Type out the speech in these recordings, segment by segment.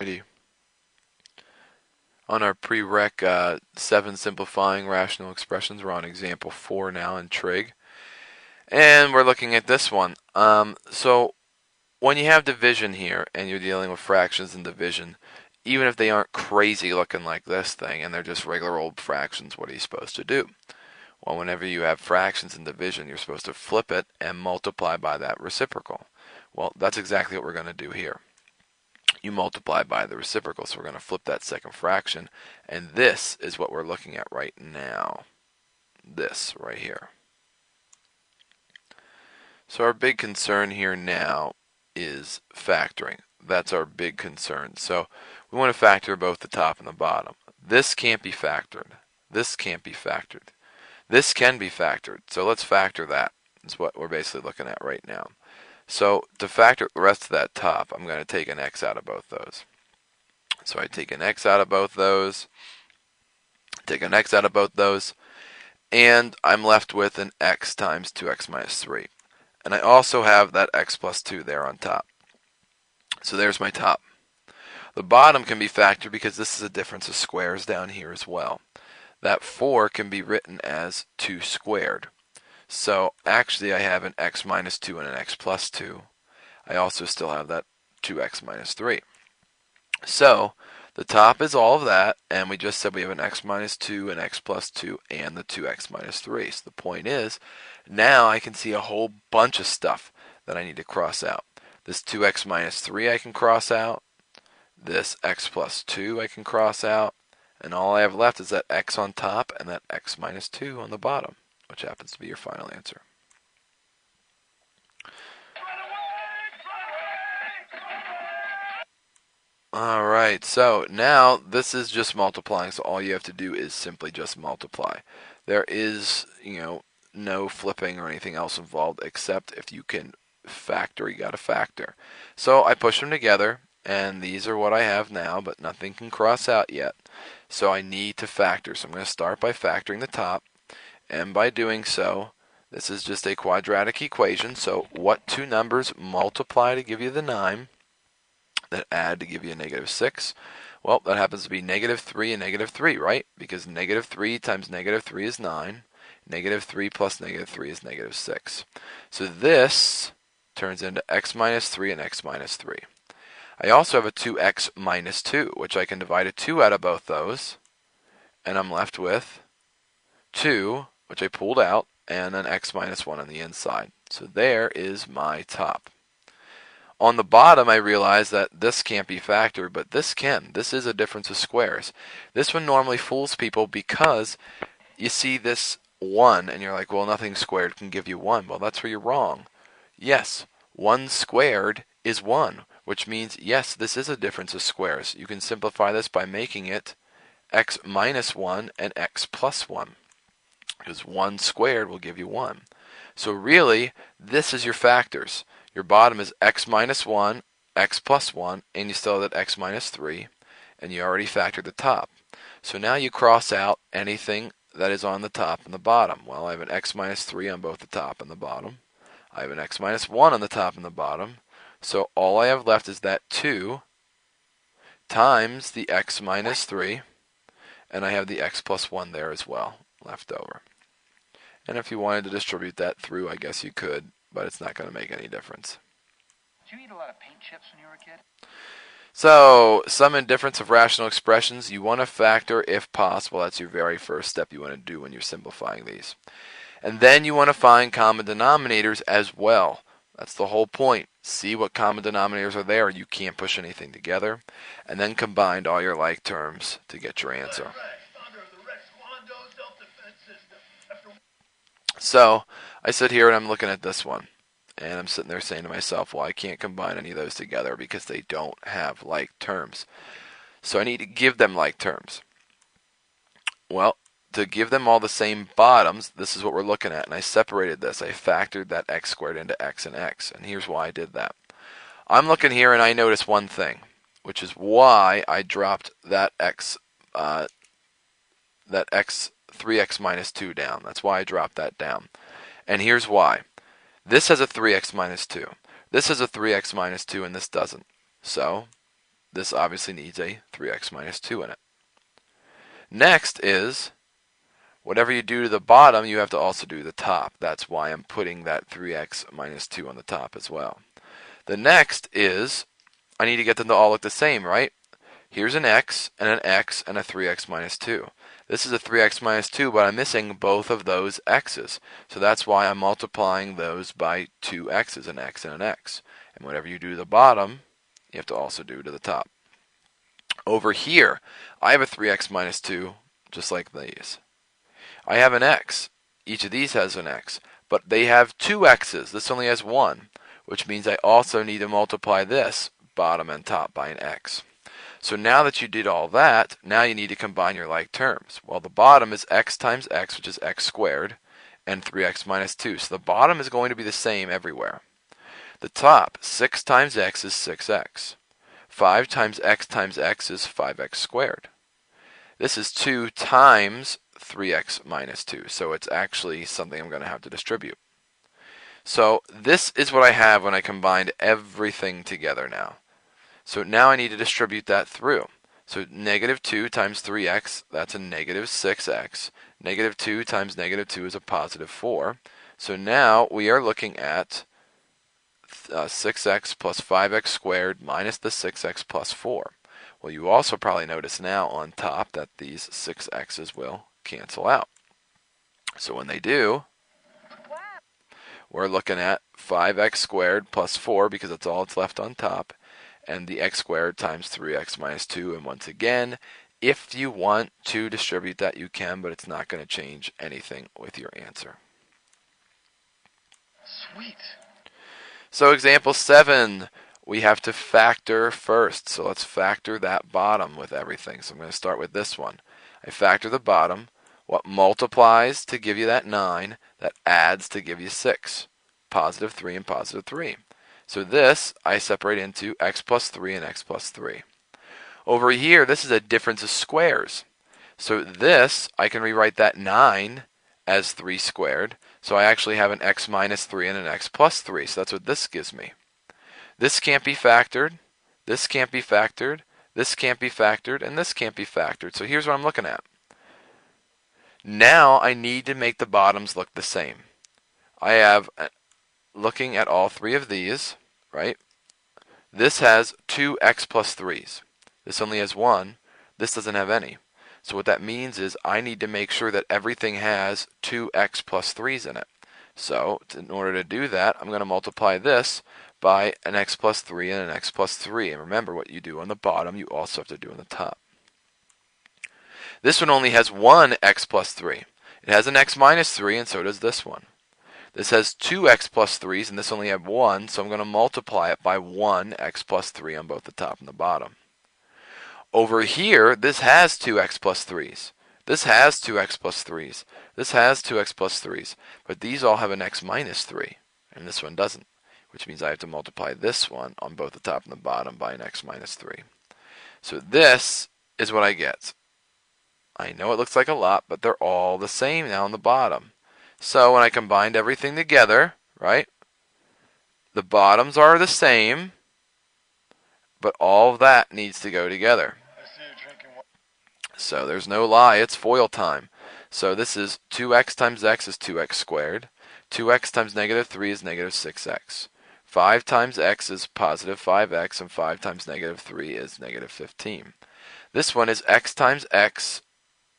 Alrighty. On our prereq 7 simplifying rational expressions, we're on example 4 now in trig. And we're looking at this one. So when you have division here and you're dealing with fractions and division, even if they aren't crazy looking like this thing and they're just regular old fractions, what are you supposed to do? Well, whenever you have fractions and division, you're supposed to flip it and multiply by that reciprocal. Well, that's exactly what we're going to do here. You multiply by the reciprocal, so we're going to flip that second fraction, and this is what we're looking at right now. This right here. So our big concern here now is factoring. That's our big concern. So we want to factor both the top and the bottom. This can't be factored. This can't be factored. This can be factored. So let's factor that. That's what we're basically looking at right now. So to factor the rest of that top, I'm going to take an x out of both those. So I take an x out of both those, take an x out of both those, and I'm left with an x times 2x minus 3. And I also have that x plus 2 there on top. So there's my top. The bottom can be factored because this is a difference of squares down here as well. That 4 can be written as 2 squared. So actually I have an x minus 2 and an x plus 2. I also still have that 2x minus 3. So the top is all of that, and we just said we have an x minus 2, an x plus 2, and the 2x minus 3. So the point is, now I can see a whole bunch of stuff that I need to cross out. This 2x minus 3 I can cross out. This x plus 2 I can cross out. And all I have left is that x on top and that x minus 2 on the bottom, which happens to be your final answer. Alright, so now this is just multiplying, so all you have to do is simply just multiply. There is, no flipping or anything else involved, except if you can factor, you gotta factor. So I push them together, and these are what I have now, but nothing can cross out yet. So I need to factor. So I'm going to start by factoring the top, and by doing so, this is just a quadratic equation. So what two numbers multiply to give you the 9 that add to give you a negative 6? Well, that happens to be negative 3 and negative 3, right? Because negative 3 times negative 3 is 9. Negative 3 plus negative 3 is negative 6. So this turns into x minus 3 and x minus 3. I also have a 2x minus 2, which I can divide a 2 out of both those, and I'm left with 2, which I pulled out, and an x minus 1 on the inside. So there is my top. On the bottom, I realize that this can't be factored, but this can. This is a difference of squares. This one normally fools people because you see this 1, and you're like, well, nothing squared can give you 1. Well, that's where you're wrong. Yes, 1 squared is 1. Which means, yes, this is a difference of squares. You can simplify this by making it x minus 1 and x plus 1. Because 1 squared will give you 1. So really, this is your factors. Your bottom is x minus 1, x plus 1, and you still have that x minus 3, and you already factored the top. So now you cross out anything that is on the top and the bottom. Well, I have an x minus 3 on both the top and the bottom. I have an x minus 1 on the top and the bottom. So all I have left is that 2 times the x minus 3, and I have the x plus 1 there as well left over. And if you wanted to distribute that through, I guess you could, but it's not going to make any difference. Did you eat a lot of paint chips when you were a kid? So, sum and difference of rational expressions, you want to factor if possible. That's your very first step you want to do when you're simplifying these. And then you want to find common denominators as well. That's the whole point. See what common denominators are there. You can't push anything together. And then combine all your like terms to get your answer. So I sit here and I'm looking at this one. And I'm sitting there saying to myself, well, I can't combine any of those together because they don't have like terms. So I need to give them like terms. Well, to give them all the same bottoms, this is what we're looking at. And I separated this. I factored that x squared into x and x. And here's why I did that. I'm looking here and I notice one thing, which is why I dropped that x 3x minus 2 down. That's why I dropped that down. And here's why. This has a 3x minus 2. This has a 3x minus 2, and this doesn't. So this obviously needs a 3x minus 2 in it. Next is, whatever you do to the bottom, you have to also do the top. That's why I'm putting that 3x minus 2 on the top as well. The next is, I need to get them to all look the same, right? Here's an x and a 3x minus 2. This is a 3x minus 2, but I'm missing both of those x's. So that's why I'm multiplying those by two x's, an x and an x. And whatever you do to the bottom, you have to also do to the top. Over here, I have a 3x minus 2, just like these. I have an x. Each of these has an x. But they have two x's. This only has one, which means I also need to multiply this, bottom and top, by an x. So now that you did all that, now you need to combine your like terms. Well, the bottom is x times x, which is x squared, and 3x minus 2. So the bottom is going to be the same everywhere. The top, 6 times x is 6x. 5 times x is 5x squared. This is 2 times 3x minus 2, so it's actually something I'm going to have to distribute. So this is what I have when I combined everything together now. So now I need to distribute that through. So negative 2 times 3x, that's a negative 6x. Negative 2 times negative 2 is a positive 4. So now we are looking at 6x plus 5x squared minus the 6x plus 4. Well, you also probably notice now on top that these 6x's will cancel out. So when they do, we're looking at 5x squared plus 4, because that's all that's left on top, and the x squared times 3x minus 2. And once again, if you want to distribute that, you can, but it's not going to change anything with your answer. Sweet. So example 7, we have to factor first. So let's factor that bottom with everything. So I'm going to start with this one. I factor the bottom. What multiplies to give you that 9, that adds to give you 6. Positive 3 and positive 3. So this I separate into x plus 3 and x plus 3. Over here, this is a difference of squares. So this, I can rewrite that 9 as 3 squared. So I actually have an x minus 3 and an x plus 3. So that's what this gives me. This can't be factored. This can't be factored. This can't be factored. And this can't be factored. So here's what I'm looking at. Now I need to make the bottoms look the same. I have, looking at all three of these, right? This has two x plus 3's. This only has one. This doesn't have any. So what that means is I need to make sure that everything has two x plus 3's in it. So in order to do that, I'm going to multiply this by an x plus 3 and an x plus 3. And remember, what you do on the bottom, you also have to do on the top. This one only has one x plus 3. It has an x minus 3, and so does this one. This has two x plus 3's, and this only has one, so I'm going to multiply it by one x plus 3 on both the top and the bottom. Over here, this has two x plus 3's. This has two x plus 3's. This has two x plus 3's. But these all have an x minus 3, and this one doesn't, which means I have to multiply this one on both the top and the bottom by an x minus 3. So this is what I get. I know it looks like a lot, but they're all the same now on the bottom. So when I combined everything together, right, the bottoms are the same, but all of that needs to go together. So there's no lie, it's FOIL time. So this is 2x times x is 2x squared. 2x times negative 3 is negative 6x. 5 times x is positive 5x, and 5 times negative 3 is negative 15. This one is x times x,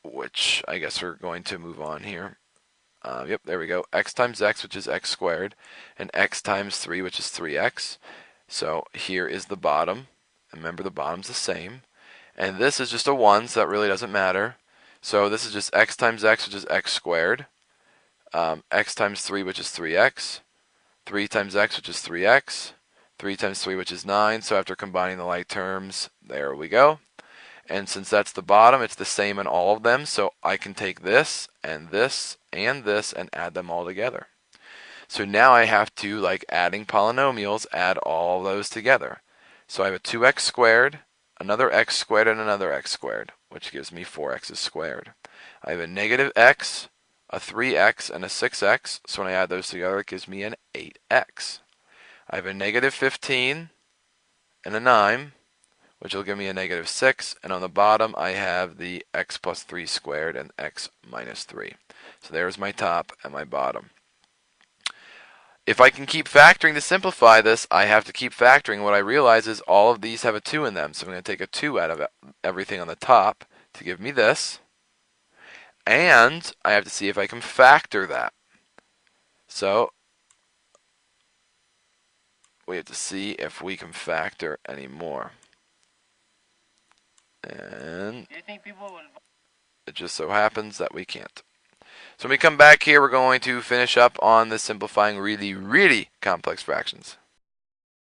which I guess we're going to move on here. Yep, there we go. X times x, which is x squared, and x times 3, which is 3x. So here is the bottom. Remember, the bottom's the same. And this is just a 1, so that really doesn't matter. So this is just x times x, which is x squared. X times 3, which is 3x. 3 times x, which is 3x. 3 times 3, which is 9. So after combining the like terms, there we go. And since that's the bottom, it's the same in all of them. So I can take this and this and this and add them all together. So now I have to, like adding polynomials, add all those together. So I have a 2x squared, another x squared, and another x squared, which gives me 4x squared. I have a negative x, a 3x, and a 6x. So when I add those together, it gives me an 8x. I have a negative 15 and a 9, which will give me a negative 6. And on the bottom, I have the x plus 3 squared and x minus 3. So there's my top and my bottom. If I can keep factoring to simplify this, I have to keep factoring. What I realize is all of these have a 2 in them. So I'm going to take a 2 out of everything on the top to give me this. And I have to see if I can factor that. So we have to see if we can factor any more. And Do you think people would... it just so happens that we can't. So when we come back here, we're going to finish up on the simplifying really, really complex fractions.